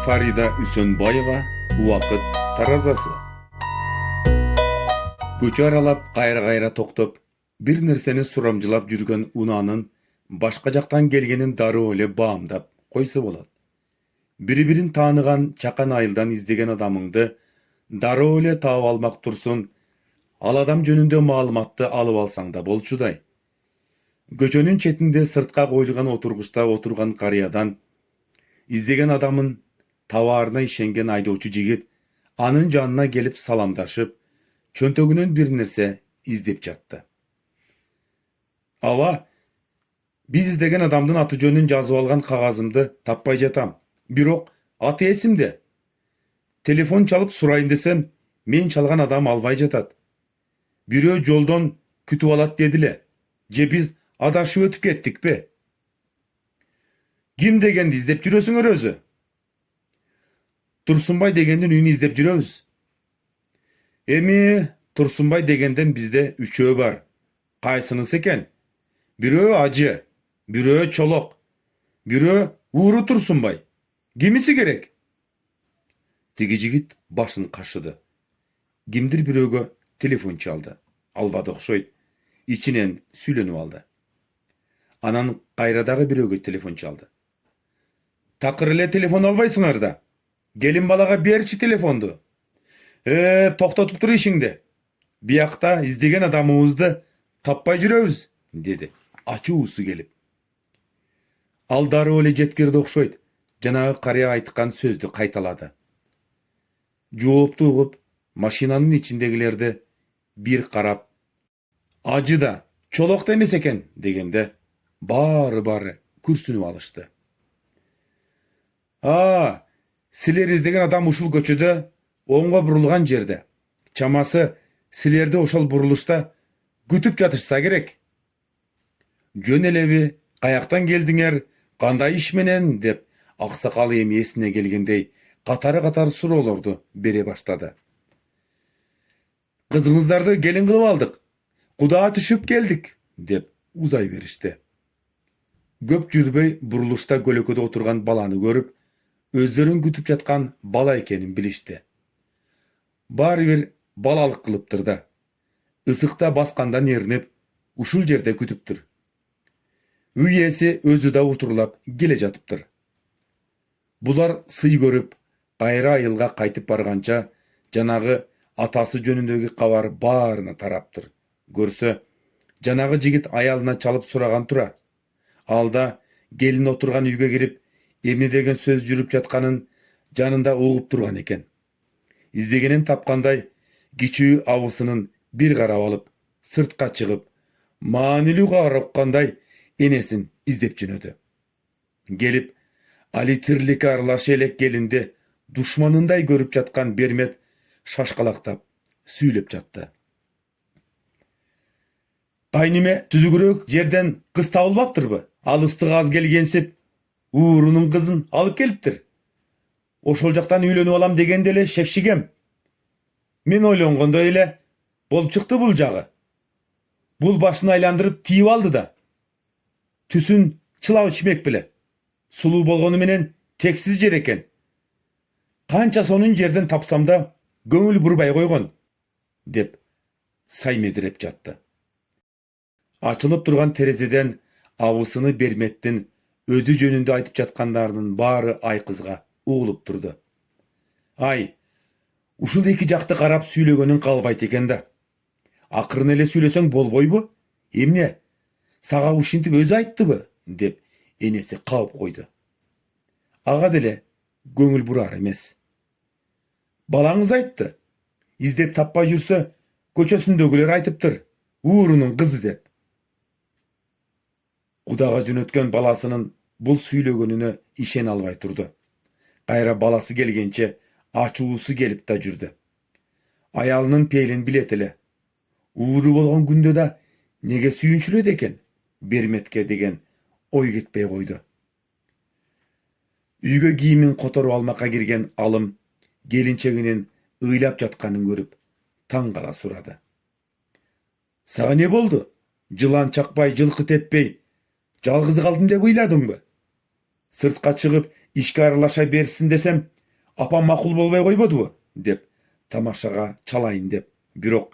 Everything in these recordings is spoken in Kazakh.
Farida Үсөнбаева Убакыт таразасы. Көчө аралап кайра-кайра токтоп, бир нерсени сурамжылап жүргөн унаанын башка жактан келгенин дароо эле баамдап койсо болот. Бири-бирин тааныган чакан айылдан издеген адамыңды дароо эле таап алмак турсун, ал адам жөнүндө маалыматты алып алсаң да болчудай. Көчөнүн четинде сыртка коюлган отургучта отурган карыядан издеген адамын табаарына ишенген айдоочу жигит анын жанына келип саламдашып, чөнтөгүнөн бир нерсе издеп жатты. Ава, биз издеген адамдын аты жөнүн жазып алган кагазымды таппай жатам. Бирок аты эсимде. Телефон чалып сурайын десем, мен чалган адам албай жатат. Бирөө жолдон күтүп алат дедиле. Же биз адашып өтүп кеттикпи? Ким дегенди издеп жүрөсүңөр өзү? Турсунбай дегендин үйүн издеп жүрөбүз. Эми Турсунбай дегенден бизде үчөө бар. Кайсынысы экен? Бирөө Ажы, бирөө Чолок, бирөө Ууру Турсунбай. Кимиси керек? Тиги жигит башын кашыды. Кимдир бирөөгө телефон чалды. Албады окшойт. Ичинен сүйлөнүп алды. Анан кайрадагы бирөөгө телефон чалды. Такыр эле телефон албайсыңар да. Келин балага берчи телефонду. Токтотуп тур ишиңди. Биякта издеген адамыбызды таппай жүрөбүз, деди, ачуусу келип. Ал дароо эле жеткирди окшойт. Жанагы карыя айткан сөздү кайталады. Жоопту угуп, машинанын ичиндегилерди бир карап, Ажы да, Чолок да эмес экен дегенде, баары күрсүнүп алышты. Силер издеген адам ушул көчөдө оңго бурулган жерде. Чамасы силерди ошол бурулушта күтүп жатышса керек. Жөн элеби, каяктан келдиңер, кандай иш менен деп аксакал эми эсине келгендей катары суроолорду бере баштады. Кызыңыздарды келин кылып алдык. Кудаа түшүп келдик, деп узай беришти. Көп жүрбөй бурулушта көлөкөдө отурган баланы көрүп, өздөрүн күтүп жаткан бала экенин билишти. Баары бир балалык кылыптыр да. Ысыкта баскандан эринип, ушул жерде күтүптүр. Үй ээси өзү да утурлап келе жатыптыр. Булар сый көрүп, кайра айылга кайтып барганча, жанагы атасы жөнүндөгү кабар баарына тараптыр. Көрсө, жанагы жигит аялына чалып сураган тура. Алда келин отурган үйгө кирип, эмне деген сөз жүрүп жатканын жанында угуп турган экен. Издегенин тапкандай, кичүү абысынын бир карап алып, сыртка чыгып, маанилүү кабар уккандай энесин издеп жөнөдү. Келип, али тирликке аралашы элек келинди душманындай көрүп жаткан Бермет шашкалактап сүйлөп жатты. Кайниме түзүгүрөөк жерден кыз табылбаптырбы? Ал ыстык аз келгенсип, Уурунун кызын алып келиптир. Ошол жактан үйлөнүп алам дегенде эле шекшигем. Мен ойлонгондой эле болуп чыкты бул жагы. Бул башын айландырып тийип алды да. Түсүн чылап ичмек беле. Сулуу болгону менен тексиз жер экен. Канча сонун жерден тапсам да көңүл бурбай койгон, деп саймедиреп жатты. Ачылып турган терезеден абысыны Берметтин өзү жөнүндө айтып жаткандарынын баары айкызга угулуп турду. Ушул эки жакты карап сүйлөгөнүң калбайт экен да. Акырын эле сүйлөсөң болбойбу? Эмне? Сага ушинтип өзү айттыбы? Деп энеси кабып койду. Ага деле көңүл бурар эмес. Балаңыз айтты. Издеп таппай жүрсө, көчөсүндөгүлөр айтыптыр. Уурунун кызы деп. Кудага жөнөткөн баласынын бул сүйлөгөнүнө ишене албай турду. Кайра баласы келгенче ачуусу келип да жүрдү. Аялынын пейлин билет эле. Ууру болгон күндө да неге сүйүнчүлөдү экен? Берметке деген ой кетпей койду. Үйгө кийимин которуп алмакка кирген алым келинчегинин ыйлап жатканын көрүп, таң кала сурады. Сага не болду? Жылан чакпай, жылкы теппей, жалгыз калдым деп ыйладыңбы? Сыртка чыгып ишке аралаша берсин десем, Apam makul bolbay koybodu dep tamaşaga çalayın dep birok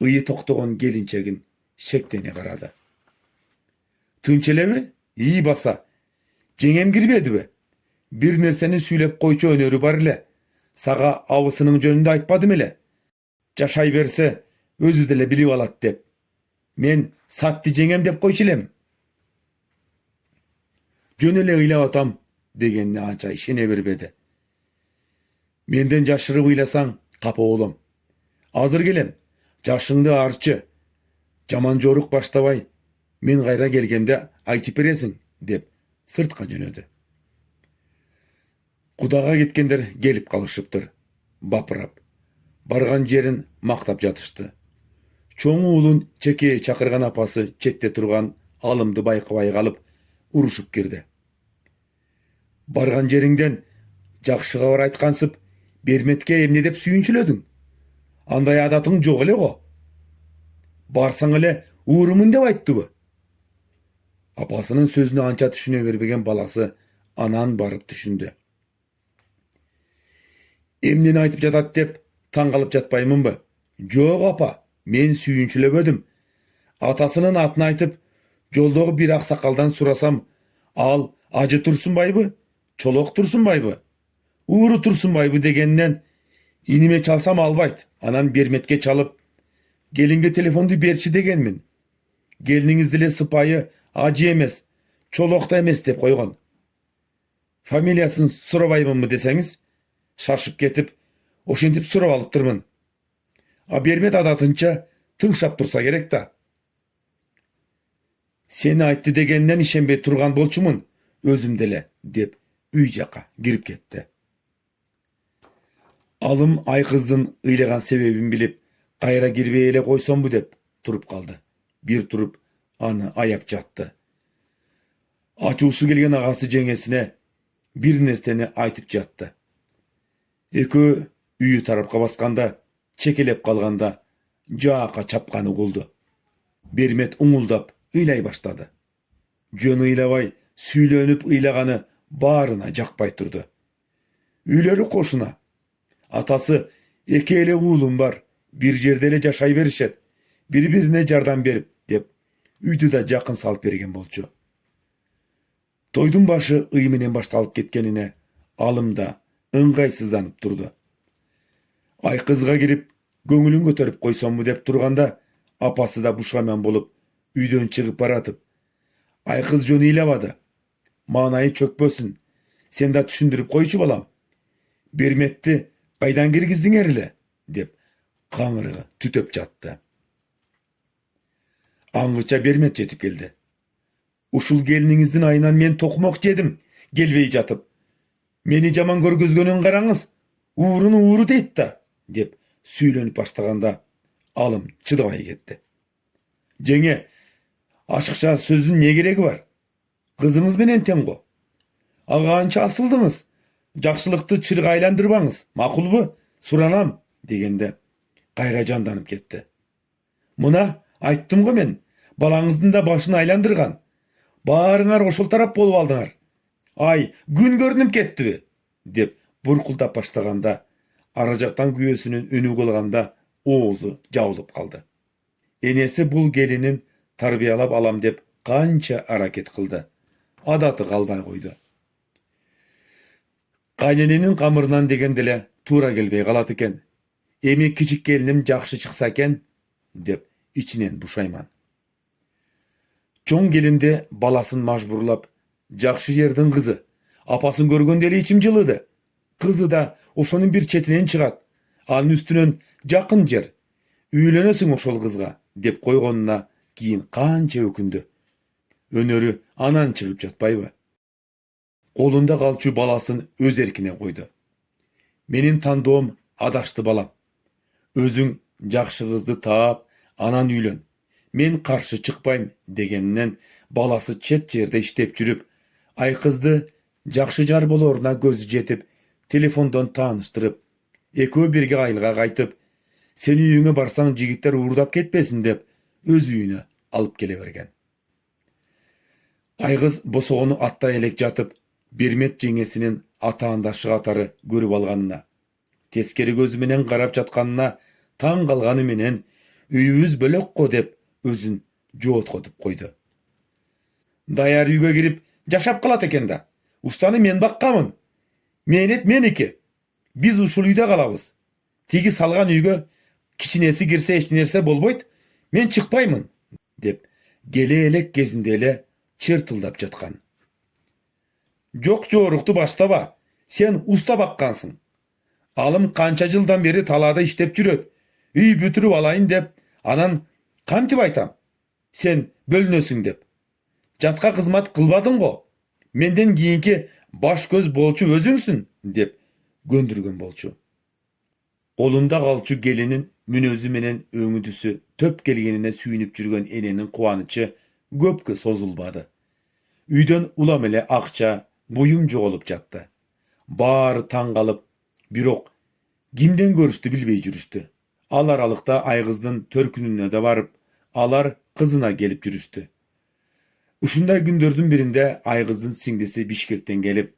ıyı toktogon gelinçegin şektene karadı. Tınç elemi? İyi basa. Jengem girbedi be. Bir nerseni süylep koyçu önörü bar ile. Saga avısının jönünde aytpadım ele. Jaşay berse özü dele bilip alat dep. Men satty jengem dep koyçilem. Jön ele ыйлап atam degenine ança işine berbedi. Menden jaşırıp ıylasaң kapa oğlum. Azır gelem. Jaşыңды arçı. Jaman joruk baştabay. Men kayra gelgende aytıp beresiň dep sırtka jönödü. Kudaga ketkenler gelip kalışıptır. Bapırap. Bargan jerin maktap jatıştı. Çoğun uulun çekeye çakırgan apası çette turgan alımdı bayqabay kalıp uruşup girdi. Bargan jeriңden jakşıga bar aytkansıp bermetke emne dep sүйünçülödüň. Anday adatyň jok ele go. Barsaň ele uurumun dep aytdyby. Apasının sözünü ança düşüne berbegen balası anan barıp düşündü. Emneni aytıp jatat dep taң kalıp jatpaýmynby? Jok apa, men sүйünçülöbödüm. Atasının atını aytıp joldogu bir aksakaldan surasam, al Acı Tursunbayby, Çolok Tursunbayby, Uğru Tursunbayby degenden inime çalsam albayt. Anan bermetke çalıp gelinge telefondu berçi degenmin. Geliniňiz dile sıpayı Acı emes, Çolok da emes dep koygon. Familiýasyny surabaýmynmy deseňiz, şaşıp ketip oşentip surap alypdyrmyn. A bermet adatınça tыңşap tursa gerek da. Seni aytty degenden işenbey turgan bolçumun özüm dele dep üy jaka girip ketdi. Alım Aykızdın ıylagan sebebin bilip kayra girbey ele koysam bu dep turup kaldı. Bir turup anı ayap jatty. Açusu gelgen agası jengesine bir nerseni aytıp jatty. Ekö üyü tarapka baskanda, çekelep kalganda jaaka çapkany buldu. Bermet uňuldap ыйлай başladı. Jön ыйлabay süýlenip ыйлagany barına jakpay turdu. Üýleri koşuna. Atası eki ele uulum var. Bir jerde ele jaşay berişet. Bir-birine jardam berip dep üýdü da jakyn salıp bergen bolçu. Toydun başı ыy menen baştalyp ketkenine alımda ыңгайсызданıp turdu. Aykızga girip göňülüň göterip koysammy dep turganda apası da buşgaman bolup üýden çygyp baratyp Aykız jön ыйлabady. Manayı çökbösün. Sen de düşündürüp koyçu balam. Bermetdi kaydan girgizdiň erile dep kaňyrıgy tütöp jatdy. Aňgyça bermet jetip geldi. Uşul geliniňizdiň ayынан men tokmok jedim. Gelbey jatyp. Meni jaman görgözgönüň garaňyz. Uğruny uğru deyt da dep süýlenip başlaganda alım çydabay ketdi. Jenge, aşykça sözdün ne geregi var? Kızımız menen teň go. Agança asıldyňyz. Jakşylykty çyrga aylandyrbaňyz. Makulby? Suranam degende kayra jandanyp ketdi. Muna aytdym go men. Balaňyzdyn da başyny aylandyrgan. Baryňar oşul tarap bolup aldyňar. Ay, gün görünüp ketdibi dep burkuldap başlaganda arajaktan güýesiniň önü golganda oğuzu jabılıp kaldı. Enesi bul gelinin tarbiyalap alam dep kança haraket kıldı. Adatı kalbay koydu. Kayneninin kamırından degendele tura gelbey kalat eken. Emi kiçik gelinim jakşı çyksa eken dep içinen buşayman. Çoň gelinde balasın majburlap jakşı yerden kızı. Apasın görgöndeli içim jılıdy. Kızı da oşonun bir çetinen çıgat. Anın üstünen jakyn jer. Üýlenesin oşol kızga dep koygonuna kiyin kança ökündü. Önörü anan çıkıp jatpayby. Kolunda kalçu balasın öz erkine koydu. Menin tandoğum adaştı balam. Özüň jakşı kızdy taap anan üýlen. Men karşı çıkpayım degeninden balası çet jerde iştep jürüp Aykızdy jakşı jar boloruna gözü jetip telefondan tanıştırıp ekö birge ayılga kaytıp sen üýüňe barsaň jigitler uğurdap ketpesin dep öz üýüne alıp gelebergen. Aygız bosogonu atta elek jatıp Bermet jengesinin атаандашы катары көрүп алганына, тескери көзү менен карап жатканына таң калганы менен үйүбүз бөлөк го деп өзүн жооткотуп койду. Даяр үйгө кирип жашап калат экен да. Устаны мен баккамын. Мээнет меники. Биз ушул үйдө калабыз. Тиги салган үйгө кичинеси кирсе эч нерсе болбойт. Мен чыкпаймын деп келе элек кезинде эле чыртылдап жаткан. Жок, жоорукту баштаба. Сен уста баккансың. Алым канча жылдан бери талаада иштеп жүрөт. Үй бүтүрүп алайын деп, анан кантип айтам? Сен бөлүнөсүң деп. Жатка кызмат кылбадың го. Менден кийинки баш көз болчу өзүңсүн деп көндүргөн болчу. Колунда калчу келинин мүнөзү менен өңүдүсү төп келгенине сүйүнүп жүргөн эненин кубанычы көпкө созулбады. Үйдөн улам эле акча, буюм жоголуп жатты. Баары таң калып, бирок кимден көрүштү билбей жүрүштү. Ал аралыкта Айгыздын төркүнүнө да барып, алар кызына келип жүрүштү. Ушундай күндөрдүн биринде Айгыздын сиңдиси Бишкектен келип,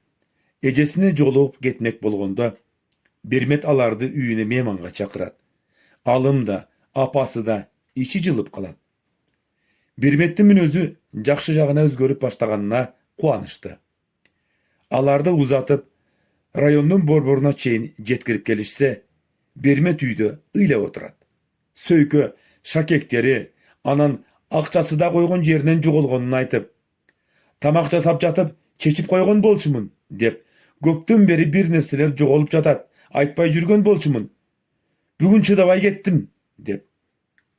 эжесине жолугуп кетмек болгондо, Бермет аларды үйүнө мейманга чакырат. Алым да, апасы да ичи жылып калат. Берметтин мүнөзү жакшы жагына өзгөрүп баштаганына кубанычты. Аларды узатып, райондун борборуна чейин жеткирип келишсе, Бермет үйдө ыйлап отурат. Сөйкө шакектери, анан акчасы да койгон жеринен жоголгонун айтып, тамак жасап жатып чечип койгон болчумун деп, көптөн бери бир нерселер жоголуп жатат, айтпай жүргөн болчумун. Бүгүн чыдабай кеттим деп,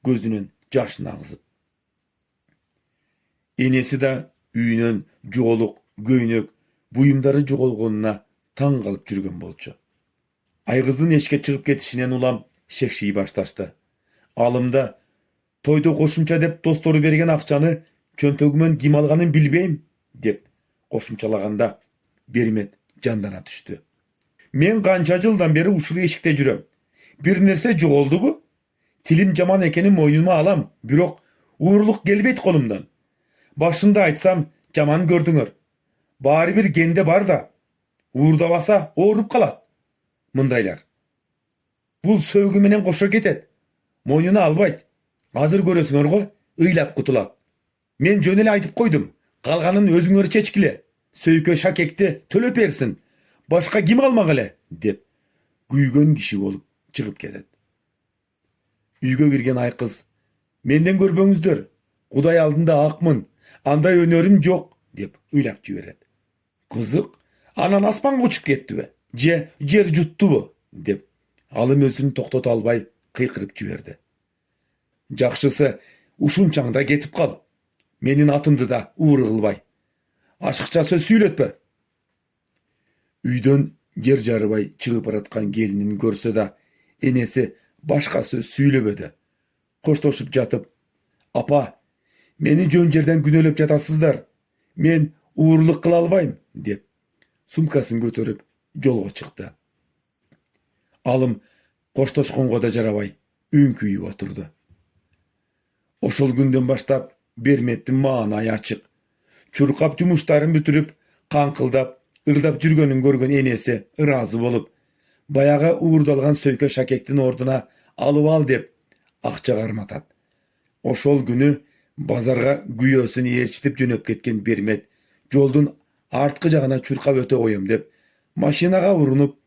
көзүнөн жашын агызып. Энеси да үйүнөн жоголук, көйнөк, буюмдары жоголгонуна таң калып жүргөн болчу. Айгыздын эшикке чыгып кетишинен улам шекший башташты. Алымда тойдо кошумча деп достору берген акчаны чөнтөгүмөн ким алганын билбейм деп кошумчалаганда, Бермет жандана түштү. Мен канча жылдан бери ушул эшикте жүрөм. Бир нерсе жоголдубу? Тилим жаман экенин мойнума алам, бирок уурлук келбейт колумдан. Башында айтсам жаман көрдүңөр. Баары бир кенде бар да, уурдабаса ооруп калат. Мындайлар. Бул сөөгү менен кошо кетет. Мойнуна албайт. Азыр көрөсүңөр го, ыйлап кутулат. Мен жөн эле айтып койдум. Калганын өзүңөр чечкиле. Сөйкө шакекти төлөп берсин. Башка ким калмак эле деп күйгөн киши болуп чыгып кетет. Үйгө кирген Айкыз, менден көрбөңүздөр, Кудай алдында акмын, андай өнөрүм жок деп ыйлап жиберет. Кызык, анан аспанга учуп кеттиби? Же жер жуттубу деп алым өзүн токтото албай кыйкырып жиберди. Жакшысы ушунчаңда кетип кал. Менин атымды да ууру кылбай. Ашыкча сөз сүйлөтпө. Үйдөн жер жарыбай чыгып бараткан келинин көрсө да, энеси башка сөз сүйлөбөдү. Коштошуп жатып, апа, мени жөн жерден күнөөлөп жатасыздар. Мен уурлук кыла албайм деп сумкасын көтөрүп жолго чыкты. Алым коштошконго да жарабай үңкүйүп отурду. Ошол күндөн баштап Берметтин маанайы ачык. Чуркап жумуштарын бүтүрүп, каңкылдап, ырдап жүргөнүн көргөн энеси ыраазы болуп, баягы уурдалган сөйкө шакектин ордуна алып ал деп акча карматат. Ошол күнү базарга күйөөсүн ээрчитип жөнөп кеткен Бермет жолдун арткы жагына чуркап өтө коем деп машинага урунуп,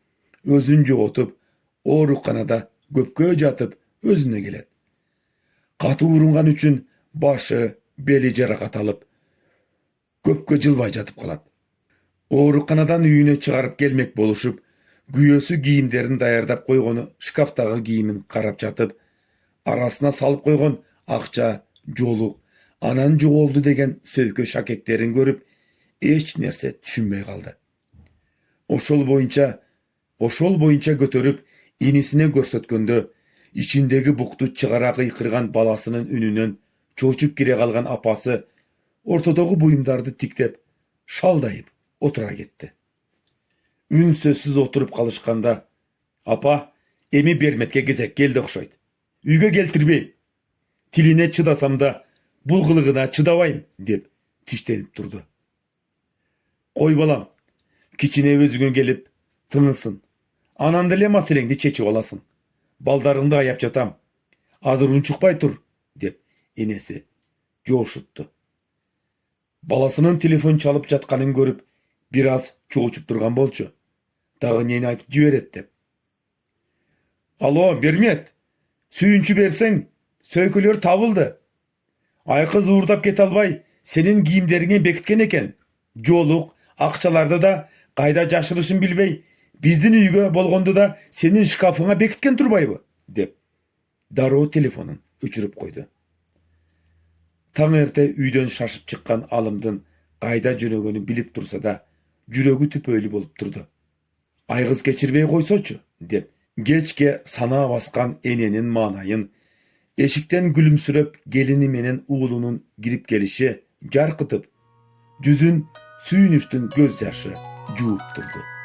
өзүн жоготуп, ооруканада көпкө жатып өзүнө келет. Катуу урунган үчүн башы, бели жаракат алып, көпкө жылбай жатып калат. Ооруканадан үйүнө чыгарып келмек болушуп, күйөөсү кийимдерин даярдап койгону шкафтагы кийимин карап жатып, арасына салып койгон акча, жолук, анан жоголду деген сөйкө шакектерин көрүп, эч нерсе түшүнбөй калды. Ошол боюнча көтөрүп инисине көрсөткөндө, ичиндеги букту чыгара кыйкырган баласынын үнүнөн чочуп кире калган апасы ортодогу буюмдарды тиктеп, шалдайып отура кетти. Үн сөзсүз отуруп калышканда, апа, эми Берметке кезек келди окшойт. Үйгө келтирбейм. Тилине чыдасам да, бул кылыгына чыдабайм деп тиштенип турду. Кой балам, Kiçine özüňe gelip tınysyn. Anan dile maselengdi çeçip olasın. Baldarыңdy ayap jatam. Azır unçukpay tur, dep enesi joşuttu. Balasının telefon çalıp jatkanyny görüp biraz çoğuçup durgan bolçu. Dağı neni aytıp jiberet dep. Alo, Bermet. Suyunçu berseň, söýkülür tabıldı. Aykız uğurdap ket albay, senin giyimleriňe bekitken eken. Joluk, akçalarda da kayda jaşyrışyn bilbey, bizdin üýge bolgonda da senin şkafıňa bekitken turbaýby, dep. Daroo telefonun öçürüp koydu. Taň erte üýden şaşyp çykkan alımdın kayda jönögeni bilip tursa da jüregi tüpöýli bolup turdu. Aygız geçirbey koysoçu, dep. Geçke sana baskan enenin manayın, eşikten gülümsürep gelini menen uğlunun girip gelişi jarkytyp, yüzün suyun üstün göz yaşı juup turdu.